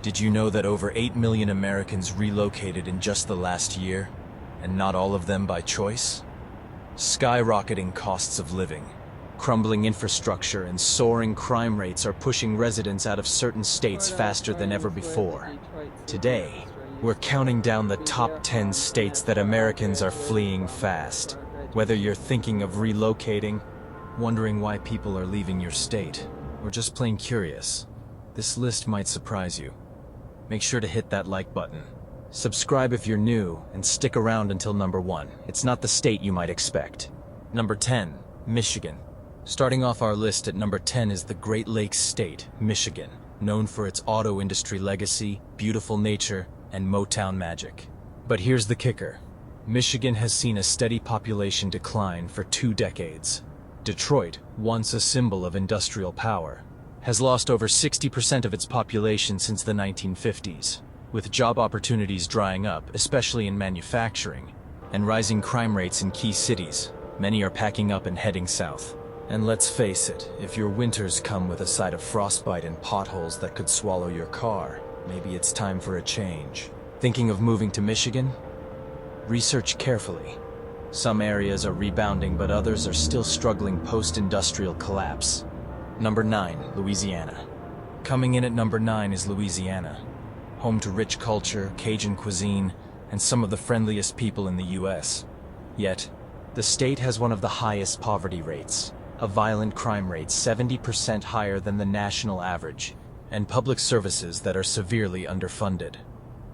Did you know that over 8 million Americans relocated in just the last year, and not all of them by choice? Skyrocketing costs of living, crumbling infrastructure, and soaring crime rates are pushing residents out of certain states faster than ever before. Today, we're counting down the top 10 states that Americans are fleeing fast. Whether you're thinking of relocating, wondering why people are leaving your state, or just plain curious, this list might surprise you. Make sure to hit that like button. Subscribe if you're new, and stick around until number 1. It's not the state you might expect. Number 10, Michigan. Starting off our list at number 10 is the Great Lakes state, Michigan, known for its auto industry legacy, beautiful nature, and Motown magic. But here's the kicker. Michigan has seen a steady population decline for 2 decades. Detroit, once a symbol of industrial power, has lost over 60% of its population since the 1950s, with job opportunities drying up, especially in manufacturing, and rising crime rates in key cities. Many are packing up and heading south. And let's face it, if your winters come with a side of frostbite and potholes that could swallow your car, maybe it's time for a change. Thinking of moving to Michigan? Research carefully. Some areas are rebounding, but others are still struggling post-industrial collapse. Number 9, Louisiana. Coming in at number 9 is Louisiana, home to rich culture, Cajun cuisine, and some of the friendliest people in the US. Yet, the state has one of the highest poverty rates, a violent crime rate 70% higher than the national average, and public services that are severely underfunded.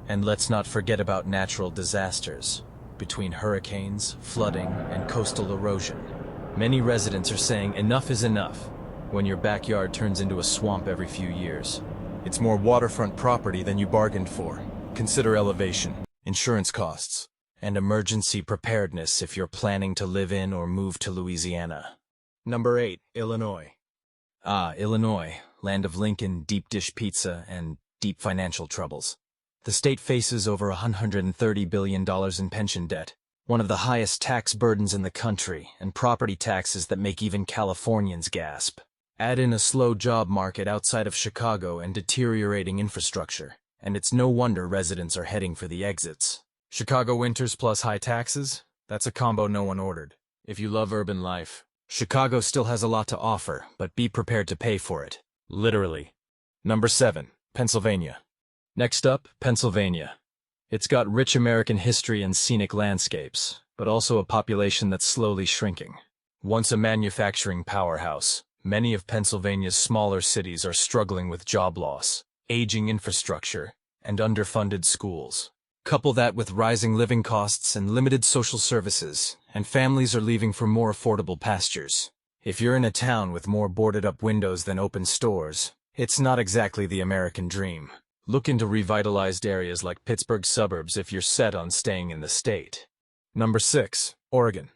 And let's not forget about natural disasters. Between hurricanes, flooding, and coastal erosion, many residents are saying enough is enough when your backyard turns into a swamp every few years. It's more waterfront property than you bargained for. Consider elevation, insurance costs, and emergency preparedness if you're planning to live in or move to Louisiana. Number 8, Illinois. Illinois, land of Lincoln, deep dish pizza, and deep financial troubles. The state faces over $130 billion in pension debt, one of the highest tax burdens in the country, and property taxes that make even Californians gasp. Add in a slow job market outside of Chicago and deteriorating infrastructure, and it's no wonder residents are heading for the exits. Chicago winters plus high taxes? That's a combo no one ordered. If you love urban life, Chicago still has a lot to offer, but be prepared to pay for it. Literally. Number 7, Pennsylvania. Next up, Pennsylvania. It's got rich American history and scenic landscapes, but also a population that's slowly shrinking. Once a manufacturing powerhouse, many of Pennsylvania's smaller cities are struggling with job loss, aging infrastructure, and underfunded schools. Couple that with rising living costs and limited social services, and families are leaving for more affordable pastures. If you're in a town with more boarded-up windows than open stores, it's not exactly the American dream. Look into revitalized areas like Pittsburgh suburbs if you're set on staying in the state. Number 6, Oregon.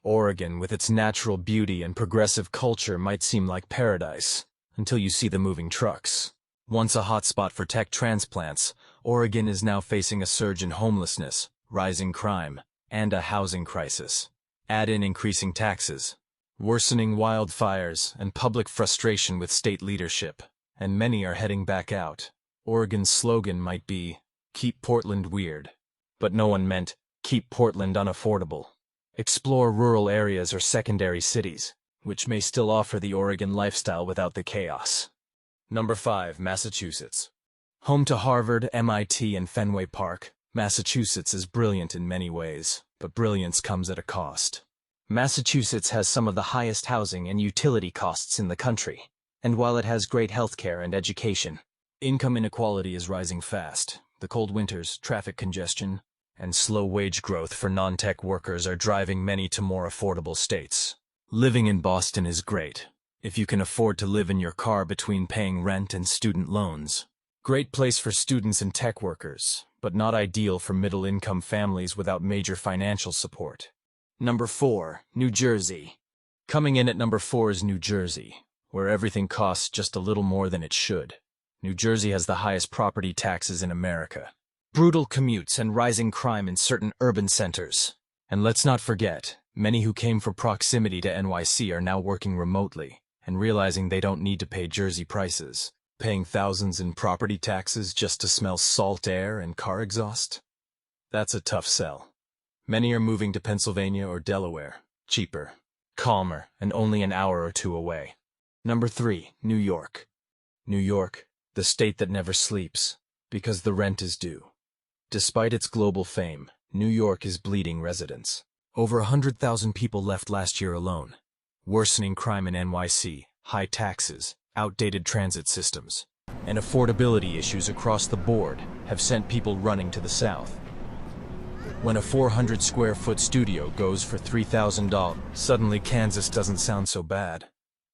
Oregon, with its natural beauty and progressive culture, might seem like paradise, until you see the moving trucks. Once a hotspot for tech transplants, Oregon is now facing a surge in homelessness, rising crime, and a housing crisis. Add in increasing taxes, worsening wildfires, and public frustration with state leadership, and many are heading back out. Oregon's slogan might be, "Keep Portland weird," but no one meant, "Keep Portland unaffordable." Explore rural areas or secondary cities, which may still offer the Oregon lifestyle without the chaos. Number 5, Massachusetts. Home to Harvard, MIT, and Fenway Park, Massachusetts is brilliant in many ways, but brilliance comes at a cost. Massachusetts has some of the highest housing and utility costs in the country, and while it has great healthcare and education, income inequality is rising fast. The cold winters, traffic congestion, and slow wage growth for non-tech workers are driving many to more affordable states. Living in Boston is great, if you can afford to live in your car between paying rent and student loans. Great place for students and tech workers, but not ideal for middle-income families without major financial support. Number 4, New Jersey. Coming in at number 4 is New Jersey, where everything costs just a little more than it should. New Jersey has the highest property taxes in America, brutal commutes, and rising crime in certain urban centers. And let's not forget, many who came for proximity to NYC are now working remotely and realizing they don't need to pay Jersey prices. Paying thousands in property taxes just to smell salt air and car exhaust? That's a tough sell. Many are moving to Pennsylvania or Delaware. Cheaper, calmer, and only an hour or two away. Number 3, New York. New York, the state that never sleeps, because the rent is due. Despite its global fame, New York is bleeding residents. Over 100,000 people left last year alone. Worsening crime in NYC, high taxes, outdated transit systems, and affordability issues across the board have sent people running to the south. When a 400-square-foot studio goes for $3,000, suddenly Kansas doesn't sound so bad.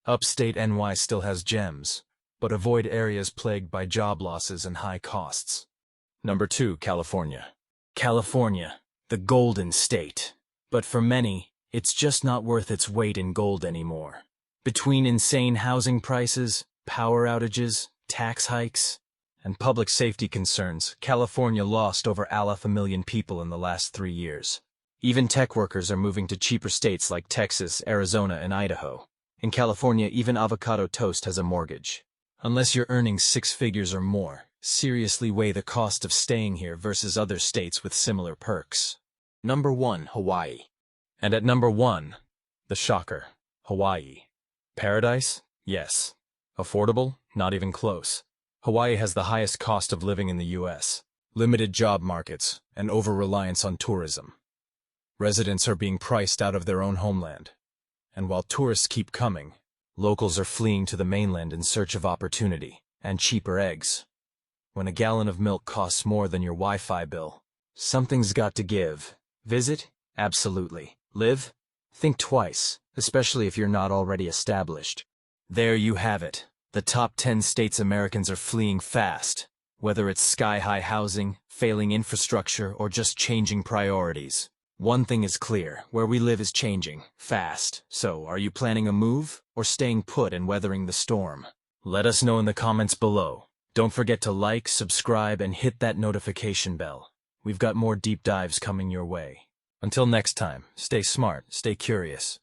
Upstate NY still has gems, but avoid areas plagued by job losses and high costs. Number 2, California. California, the Golden State. But for many, it's just not worth its weight in gold anymore. Between insane housing prices, power outages, tax hikes, and public safety concerns, California lost over 500,000 people in the last 3 years. Even tech workers are moving to cheaper states like Texas, Arizona, and Idaho. In California, even avocado toast has a mortgage. Unless you're earning 6 figures or more, seriously weigh the cost of staying here versus other states with similar perks. Number 1, Hawaii. And at number 1, the shocker, Hawaii. Paradise? Yes. Affordable? Not even close. Hawaii has the highest cost of living in the U.S., limited job markets, and over-reliance on tourism. Residents are being priced out of their own homeland. And while tourists keep coming, locals are fleeing to the mainland in search of opportunity and cheaper eggs. When a gallon of milk costs more than your Wi-Fi bill, something's got to give. Visit? Absolutely. Live? Think twice, especially if you're not already established. There you have it. The top 10 states Americans are fleeing fast, whether it's sky-high housing, failing infrastructure, or just changing priorities. One thing is clear, where we live is changing, fast. So, are you planning a move, or staying put and weathering the storm? Let us know in the comments below. Don't forget to like, subscribe, and hit that notification bell. We've got more deep dives coming your way. Until next time, stay smart, stay curious,